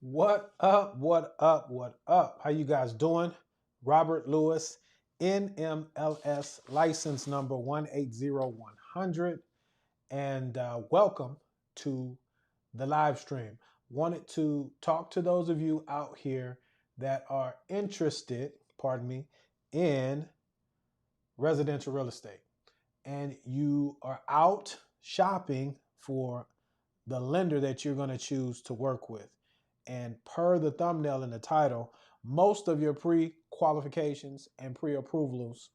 What up? What up? What up? How you guys doing? Robert Lewis, NMLS license number 180100, and welcome to the live stream. Wanted to talk to those of you out here that are interested, pardon me, in residential real estate, and you are out shopping for the lender that you're going to choose to work with. And per the thumbnail and the title, most of your pre-qualifications and pre-approvals,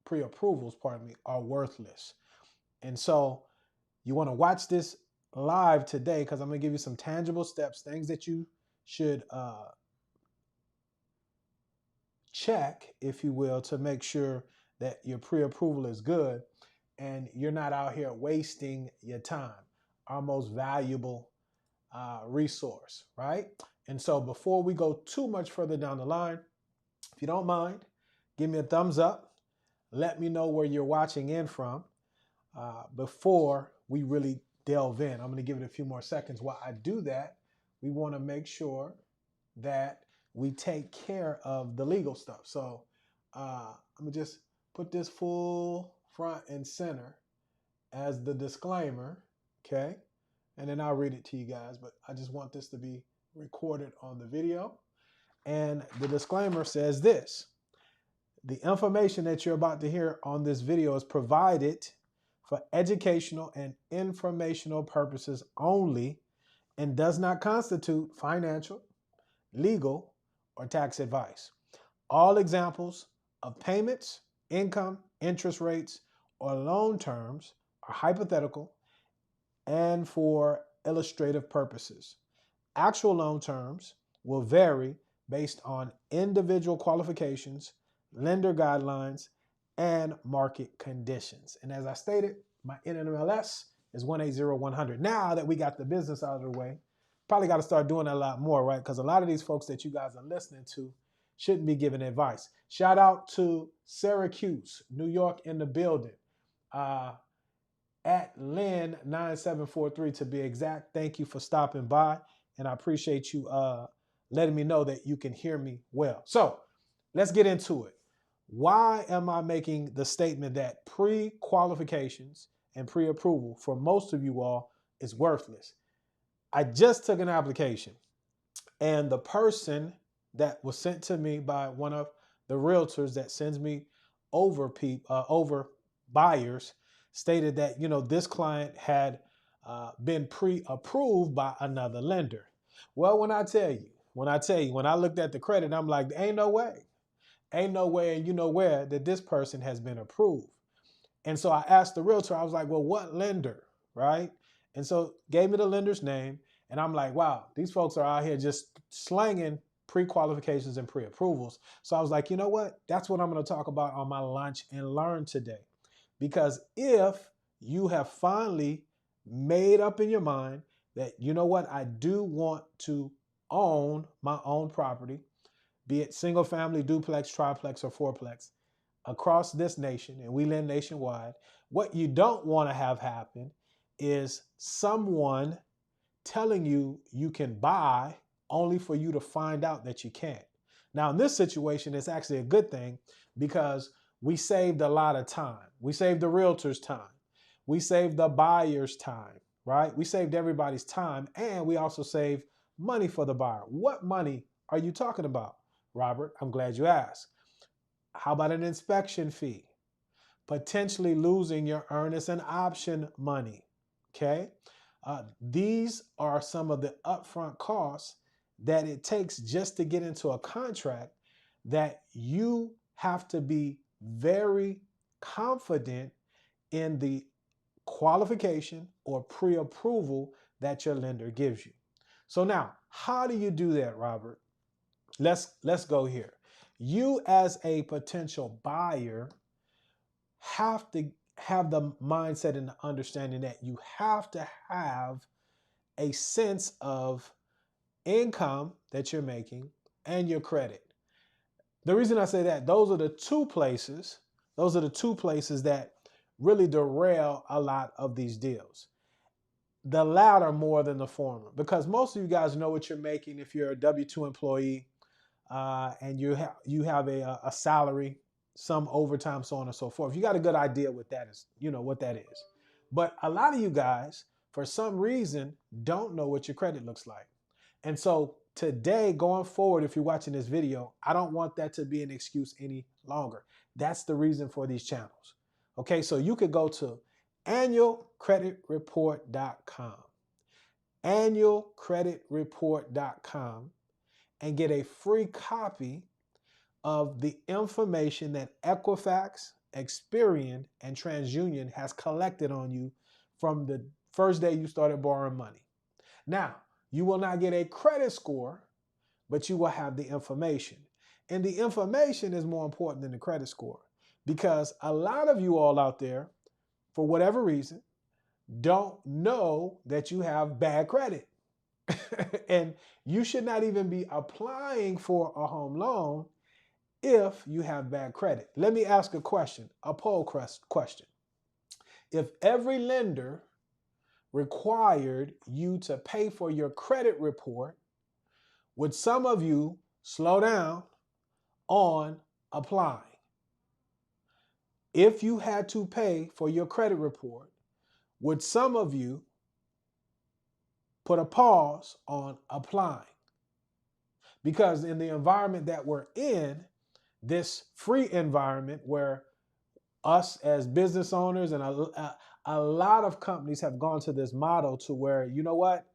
pardon me, are worthless. And so you want to watch this live today because I'm going to give you some tangible steps, things that you should check, if you will, to make sure that your pre-approval is good and you're not out here wasting your time, our most valuable resource, right? And so before we go too much further down the line, if you don't mind, give me a thumbs up. Let me know where you're watching in from before we really delve in. I'm going to give it a few more seconds. While I do that, we want to make sure that we take care of the legal stuff. So I'm going to just put this full front and center as the disclaimer, okay? And then I'll read it to you guys, but I just want this to be recorded on the video. And the disclaimer says this: the information that you're about to hear on this video is provided for educational and informational purposes only and does not constitute financial, legal, or tax advice. All examples of payments, income, interest rates, or loan terms are hypothetical and for illustrative purposes. Actual loan terms will vary based on individual qualifications, lender guidelines, and market conditions. And as I stated, my NMLS is 180100. Now that we got the business out of the way, probably got to start doing that a lot more, right? Because a lot of these folks that you guys are listening to shouldn't be giving advice. Shout out to Syracuse, New York in the building. At Lynn 9743 to be exact. Thank you for stopping by, and I appreciate you letting me know that you can hear me well. So let's get into it. Why am I making the statement that pre-qualifications and pre-approval for most of you all is worthless? I just took an application, and the person that was sent to me by one of the realtors that sends me over buyers stated that, this client had been pre-approved by another lender. Well, when I looked at the credit, I'm like, ain't no way, and you know where that this person has been approved. And so I asked the realtor, I was like, well, what lender, right? And so gave me the lender's name, and I'm like, wow, these folks are out here just slanging pre-qualifications and pre-approvals. So I was like, you know what? That's what I'm going to talk about on my lunch and learn today. Because if you have finally made up in your mind that, you know what, I do want to own my own property, be it single family, duplex, triplex, or fourplex across this nation, and we lend nationwide, what you don't want to have happen is someone telling you you can buy only for you to find out that you can't. Now, in this situation, it's actually a good thing because we saved a lot of time. We saved the realtor's time. We saved the buyer's time, right? We saved everybody's time, and we also saved money for the buyer. What money are you talking about, Robert? I'm glad you asked. How about an inspection fee? Potentially losing your earnest and option money, okay? These are some of the upfront costs that it takes just to get into a contract that you have to be very confident in the qualification or pre-approval that your lender gives you. So now, how do you do that, Robert? Let's go here. You as a potential buyer have to have the mindset and the understanding that you have to have a sense of income that you're making and your credit. The reason I say that, those are the two places that really derail a lot of these deals. the latter more than the former, because most of you guys know what you're making if you're a W-2 employee and you have a salary, some overtime, so on and so forth. You got a good idea what that is, what that is. But a lot of you guys, for some reason, don't know what your credit looks like. And so today, going forward, if you're watching this video, I don't want that to be an excuse any longer. That's the reason for these channels. Okay, so you could go to annualcreditreport.com, annualcreditreport.com, and get a free copy of the information that Equifax, Experian, and TransUnion has collected on you from the first day you started borrowing money. Now, you will not get a credit score, but you will have the information. And the information is more important than the credit score, because a lot of you all out there, for whatever reason, don't know that you have bad credit. And you should not even be applying for a home loan if you have bad credit. Let me ask a question, a poll question. If every lender required you to pay for your credit report, would some of you slow down on applying? If you had to pay for your credit report, would some of you put a pause on applying? Because in the environment that we're in, this free environment where us as business owners and a lot of companies have gone to this model to where, you know what,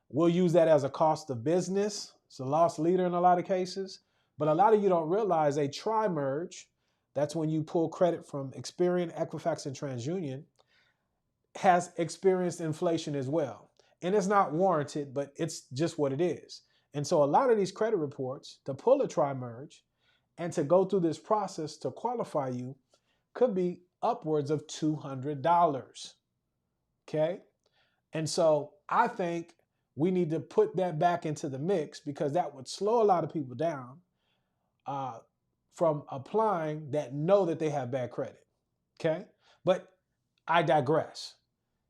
we'll use that as a cost of business. It's a loss leader in a lot of cases. But a lot of you don't realize a tri-merge, that's when you pull credit from Experian, Equifax, and TransUnion, has experienced inflation as well. And it's not warranted, but it's just what it is. And so a lot of these credit reports, to pull a tri-merge and to go through this process to qualify you, could be upwards of $200. Okay? And so I think we need to put that back into the mix, because that would slow a lot of people down from applying that know that they have bad credit. Okay? But I digress.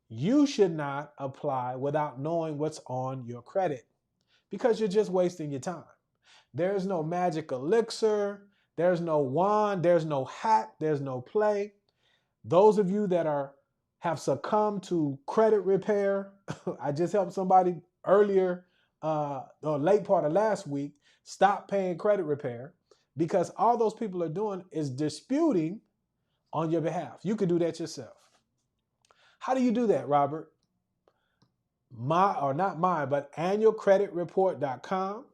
You should not apply without knowing what's on your credit, because you're just wasting your time. There's no magic elixir. There's no wand. There's no hat. There's no play. Those of you that have succumbed to credit repair, I just helped somebody earlier, or late part of last week, stop paying credit repair, because all those people are doing is disputing on your behalf. You could do that yourself. How do you do that, Robert? But annualcreditreport.com,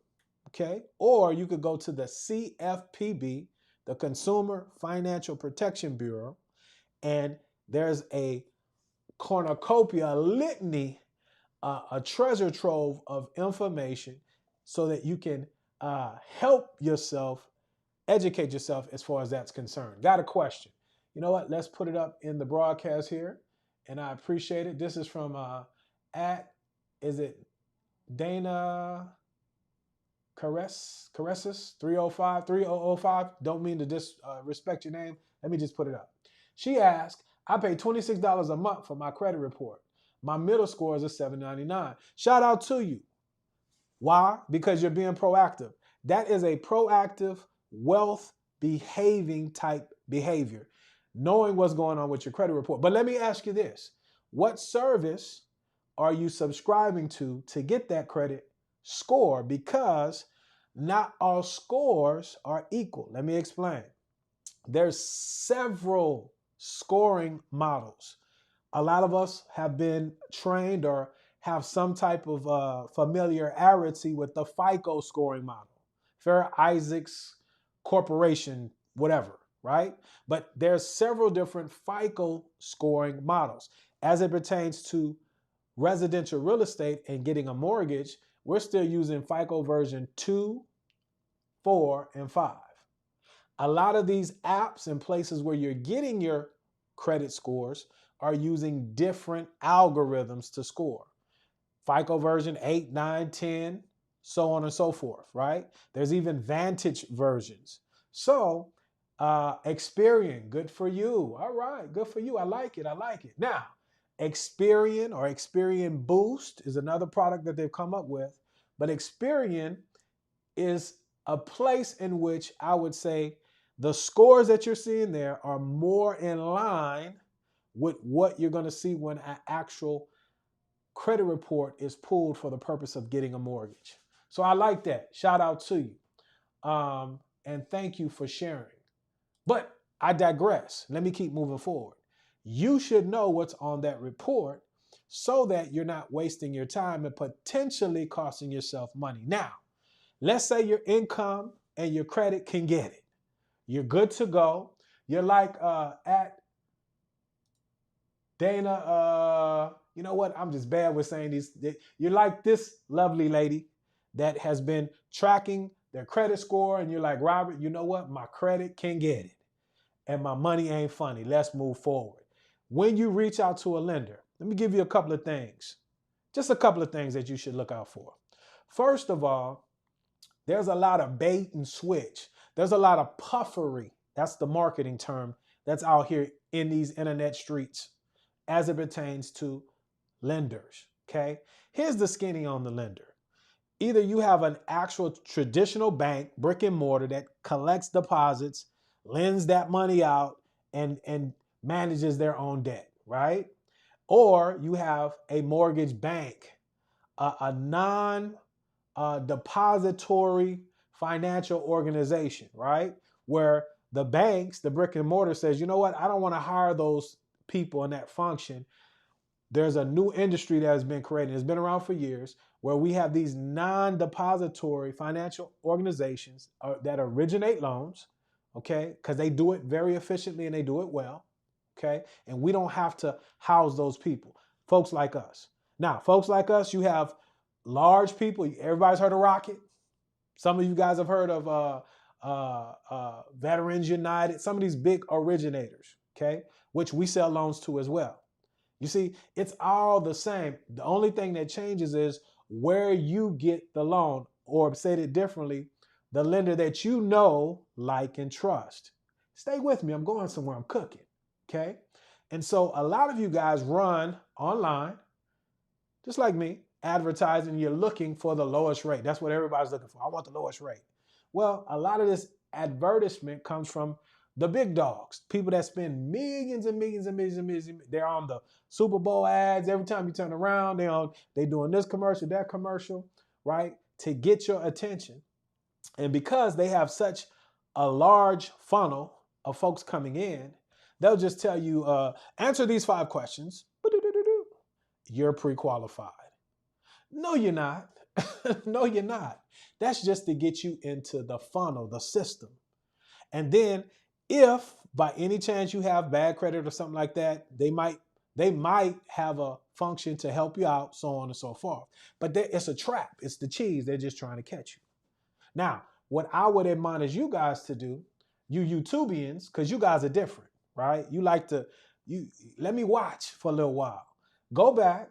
okay? Or you could go to the CFPB, the Consumer Financial Protection Bureau, and there's a cornucopia, a litany, a treasure trove of information so that you can help yourself, educate yourself as far as that's concerned. Got a question? You know what? Let's put it up in the broadcast here, and I appreciate it. This is from Dana Caresses 3005. Don't mean to disrespect your name. Let me just put it up. She asked, I pay $26 a month for my credit report. My middle score is a 799. Shout out to you. Why? Because you're being proactive. That is a proactive, wealth behaving type behavior, knowing what's going on with your credit report. But let me ask you this. What service are you subscribing to get that credit score? Because not all scores are equal. Let me explain. There's several scoring models. A lot of us have been trained or have some type of familiarity with the FICO scoring model, Fair Isaacs Corporation, whatever, right? But there's several different FICO scoring models. As it pertains to residential real estate and getting a mortgage, we're still using FICO version 2, 4, and 5. A lot of these apps and places where you're getting your credit scores are using different algorithms to score. FICO version 8, 9, 10, so on and so forth, right? There's even Vantage versions. So Experian, good for you. All right, good for you. I like it. Now, Experian or Experian Boost is another product that they've come up with. But Experian is a place in which I would say the scores that you're seeing there are more in line with what you're going to see when an actual credit report is pulled for the purpose of getting a mortgage. So I like that. Shout out to you. And thank you for sharing. But I digress. Let me keep moving forward. You should know what's on that report so that you're not wasting your time and potentially costing yourself money. Now, let's say your income and your credit can get it. You're good to go. You're like at Dana, you know what? I'm just bad with saying these. You're like this lovely lady that has been tracking their credit score, and you're like, Robert, you know what? My credit can get it, and my money ain't funny. Let's move forward. When you reach out to a lender, let me give you a couple of things. Just a couple of things that you should look out for. First of all, there's a lot of bait and switch. There's a lot of puffery. That's the marketing term that's out here in these internet streets as it pertains to lenders, okay? Here's the skinny on the lender. Either you have an actual traditional bank, brick and mortar, that collects deposits, lends that money out, and manages their own debt, right? Or you have a mortgage bank, a non-depository financial organization, right? Where the banks, the brick and mortar says, you know what, I don't want to hire those people in that function. There's a new industry that has been created. It's been around for years where we have these non-depository financial organizations that originate loans, okay? Because they do it very efficiently and they do it well, okay? And we don't have to house those people, folks like us. Now, folks like us, you have large people. Everybody's heard of Rocket. Some of you guys have heard of Veterans United, some of these big originators, okay? Which we sell loans to as well. You see, it's all the same. The only thing that changes is where you get the loan, or said it differently, the lender that you know, like, and trust. Stay with me. I'm going somewhere. I'm cooking. Okay. And so a lot of you guys run online, just like me, advertising. You're looking for the lowest rate. That's what everybody's looking for. I want the lowest rate. Well, a lot of this advertisement comes from the big dogs, people that spend millions and millions and millions and millions. They're on the Super Bowl ads. Every time you turn around, they doing this commercial, that commercial, right? To get your attention. And because they have such a large funnel of folks coming in, they'll just tell you, answer these 5 questions. You're pre-qualified. No, you're not. No, you're not. That's just to get you into the funnel, the system. And then if by any chance you have bad credit or something like that, they might have a function to help you out, so on and so forth. But it's a trap. It's the cheese. They're just trying to catch you. Now, what I would admonish you guys to do, you YouTubians, because you guys are different, right? You like to, let me watch for a little while. Go back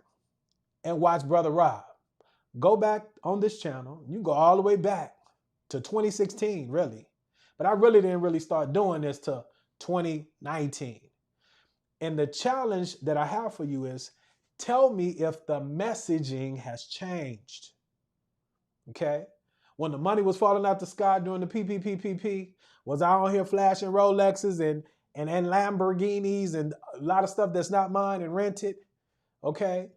and watch Brother Rob. Go back on this channel. You go all the way back to 2016, really. But I really didn't really start doing this till 2019. And the challenge that I have for you is, tell me if the messaging has changed. Okay? When the money was falling out the sky during the P.E.A.C.E, was I on here flashing Rolexes and Lamborghinis and a lot of stuff that's not mine and rented? Okay?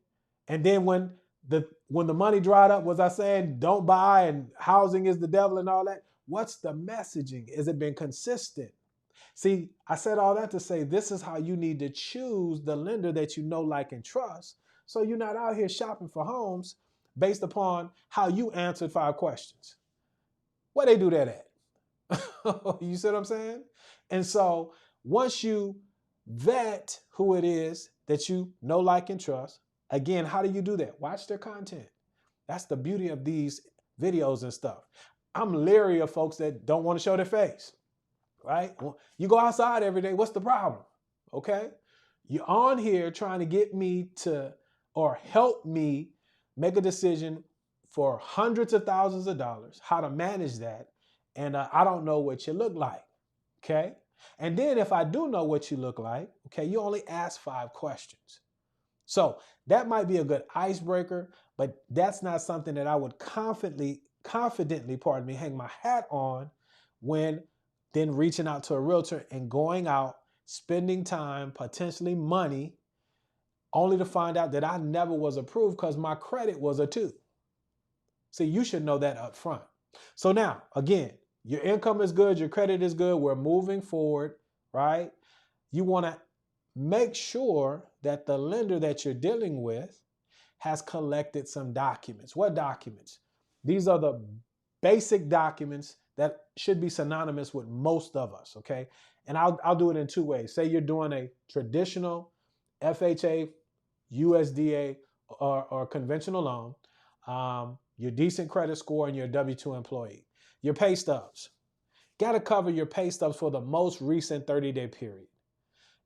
And then when the money dried up, was I saying don't buy and housing is the devil and all that? What's the messaging? Has it been consistent? See, I said all that to say this is how you need to choose the lender that you know, like, and trust. So you're not out here shopping for homes based upon how you answered 5 questions. Where they do that at? You see what I'm saying? And so once you vet who it is that you know, like, and trust, again, how do you do that? Watch their content. That's the beauty of these videos and stuff. I'm leery of folks that don't want to show their face, right? You go outside every day. What's the problem? Okay. You're on here trying to get me to, or help me make a decision for hundreds of thousands of dollars, how to manage that. And I don't know what you look like. Okay. And then if I do know what you look like, okay, you only ask 5 questions. So that might be a good icebreaker, but that's not something that I would confidently, pardon me, hang my hat on when then reaching out to a realtor and going out, spending time, potentially money, only to find out that I never was approved because my credit was a 2. See, you should know that up front. So now, again, your income is good, your credit is good, we're moving forward, right? You want to make sure that the lender that you're dealing with has collected some documents. What documents? These are the basic documents that should be synonymous with most of us, okay? And I'll do it in 2 ways. Say you're doing a traditional FHA, USDA, or conventional loan, your decent credit score, and your W-2 employee. Your pay stubs. Got to cover your pay stubs for the most recent 30-day period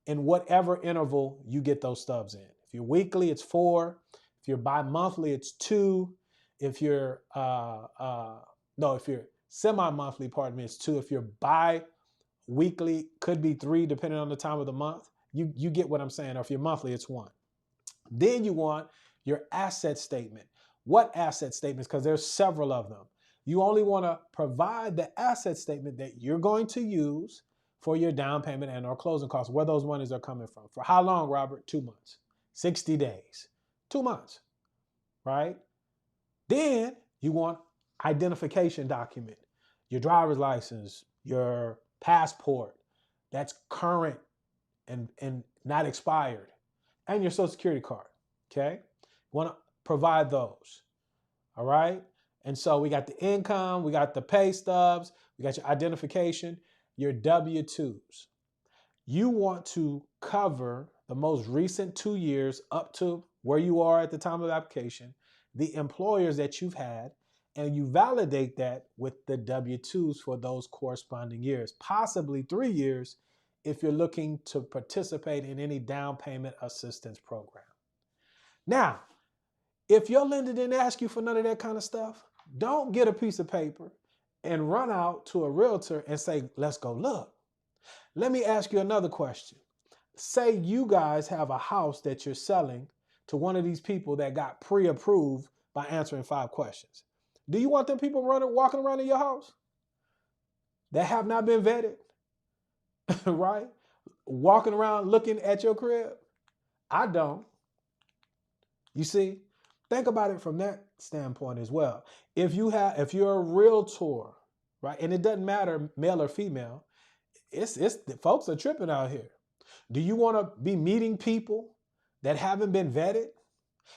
in whatever interval you get those stubs in. If you're weekly, it's 4. If you're bi-monthly, it's 2. If you're if you're semi-monthly, pardon me, it's 2. If you're bi-weekly, could be 3 depending on the time of the month. You get what I'm saying. Or if you're monthly, it's 1. Then you want your asset statement. What asset statements? Because there's several of them. You only want to provide the asset statement that you're going to use for your down payment and or closing costs, where those monies are coming from. For how long, Robert? 2 months, 60 days, 2 months, right? Then you want identification document, your driver's license, your passport that's current and not expired, and your social security card, okay? You want to provide those, all right? And so we got the income, we got the pay stubs, we got your identification, your W-2s. You want to cover the most recent 2 years up to where you are at the time of application, the employers that you've had, and you validate that with the W-2s for those corresponding years, possibly 3 years if you're looking to participate in any down payment assistance program. Now, if your lender didn't ask you for none of that kind of stuff, don't get a piece of paper and run out to a realtor and say, let's go look. Let me ask you another question. Say you guys have a house that you're selling to one of these people that got pre-approved by answering 5 questions. Do you want them people walking around in your house that have not been vetted, right? Walking around looking at your crib? I don't. You see, think about it from that standpoint as well. If you're a realtor, right, and it doesn't matter male or female, it's folks are tripping out here. Do you want to be meeting people that haven't been vetted?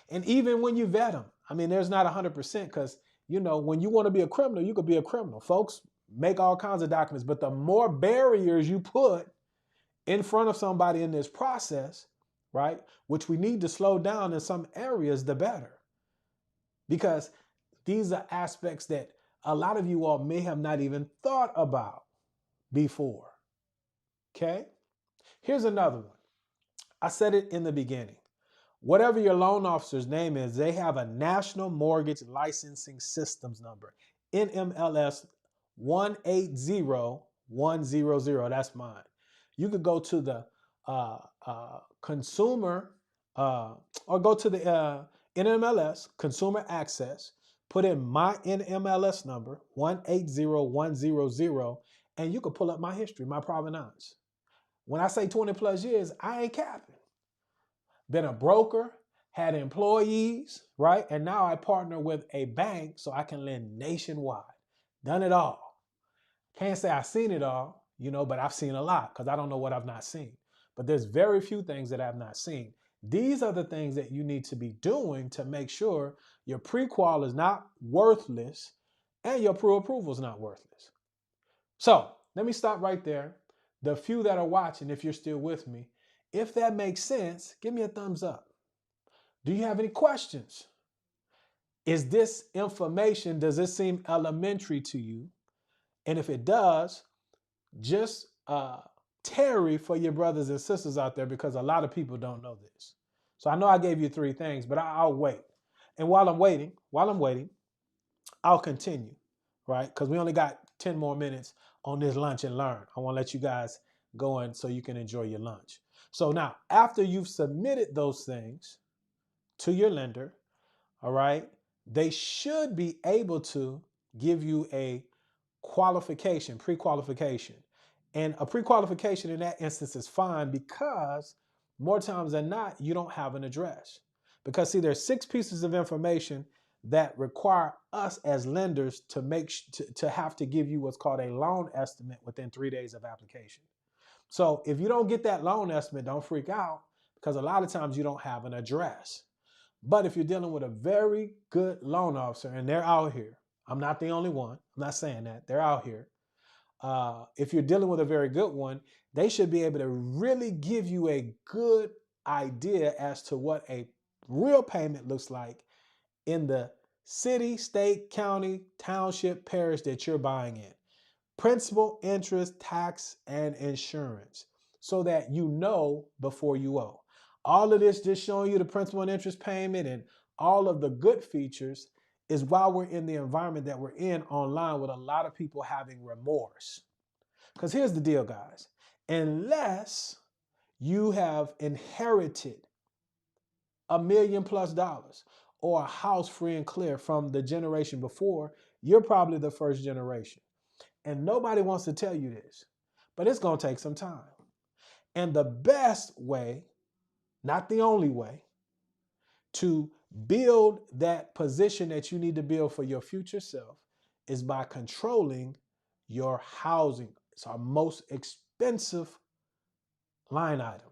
And even when you vet them, I mean, there's not 100% because, when you want to be a criminal, you could be a criminal. Folks make all kinds of documents, but the more barriers you put in front of somebody in this process, right, which we need to slow down in some areas, the better. Because these are aspects that a lot of you all may have not even thought about before. Okay? Here's another one. I said it in the beginning. Whatever your loan officer's name is, they have a National Mortgage Licensing Systems number, NMLS 180100. That's mine. You could go to the consumer or go to the NMLS, Consumer Access, put in my NMLS number, 180100, and you could pull up my history, my provenance. When I say 20 plus years, I ain't capping. Been a broker, had employees, right? And now I partner with a bank so I can lend nationwide. Done it all. Can't say I've seen it all, but I've seen a lot because I don't know what I've not seen. But there's very few things that I've not seen. These are the things that you need to be doing to make sure your pre-qual is not worthless and your pre-approval is not worthless. So let me stop right there. The few that are watching, if you're still with me, if that makes sense, give me a thumbs up. Do you have any questions? Is this information, does it seem elementary to you? And if it does, just tarry for your brothers and sisters out there because a lot of people don't know this. So I know I gave you 3 things, but I'll wait. And while I'm waiting, I'll continue, right? Because we only got 10 more minutes on this lunch and learn. I want to let you guys go in so you can enjoy your lunch. So now, after you've submitted those things, to your lender, all right, they should be able to give you a qualification, pre-qualification. And a pre-qualification in that instance is fine because more times than not, you don't have an address. Because see, there's 6 pieces of information that require us as lenders to to have to give you what's called a loan estimate within 3 days of application. So if you don't get that loan estimate, don't freak out because a lot of times you don't have an address. But if you're dealing with a very good loan officer and they're out here, I'm not the only one. I'm not saying that. They're out here. If you're dealing with a very good one, they should be able to really give you a good idea as to what a real payment looks like in the city, state, county, township, parish that you're buying in. Principal, interest, tax, and insurance, so that you know before you owe. All of this just showing you the principal and interest payment and all of the good features is while we're in the environment that we're in online with a lot of people having remorse. Because here's the deal, guys. Unless you have inherited $1 million+ or a house free and clear from the generation before, you're probably the first generation. And nobody wants to tell you this, but it's going to take some time. And the best way, not the only way, to build that position that you need to build for your future self is by controlling your housing. It's our most expensive line item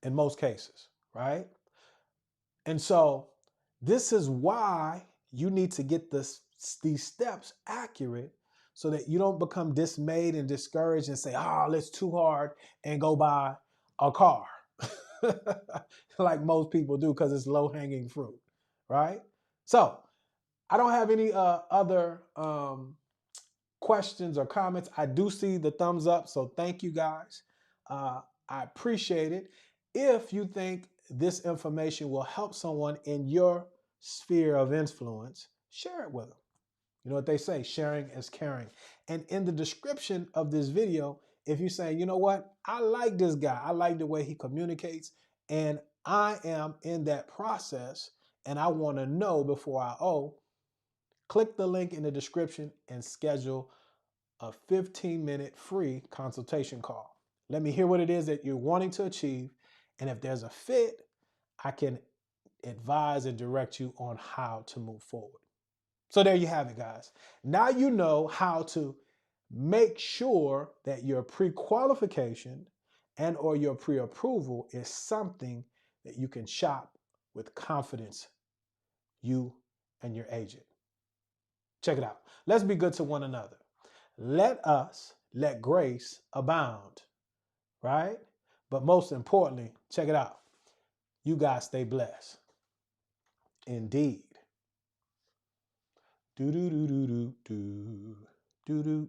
in most cases, right? And so this is why you need to get these steps accurate so that you don't become dismayed and discouraged and say, oh, it's too hard and go buy a car like most people do because it's low-hanging fruit, right? So I don't have any other questions or comments. I do see the thumbs up, so thank you guys. I appreciate it. If you think this information will help someone in your sphere of influence, share it with them. You know what they say, sharing is caring. And in the description of this video, if you say, you know what, I like this guy, I like the way he communicates, and I am in that process, and I want to know before I owe, click the link in the description and schedule a 15-minute free consultation call. Let me hear what it is that you're wanting to achieve, and if there's a fit, I can advise and direct you on how to move forward. So there you have it, guys. Now you know how to make sure that your pre-qualification and or your pre-approval is something that you can shop with confidence, you and your agent. Check it out. Let's be good to one another. Let grace abound, right? But most importantly, check it out. You guys stay blessed. Indeed. Do do do do do do do do.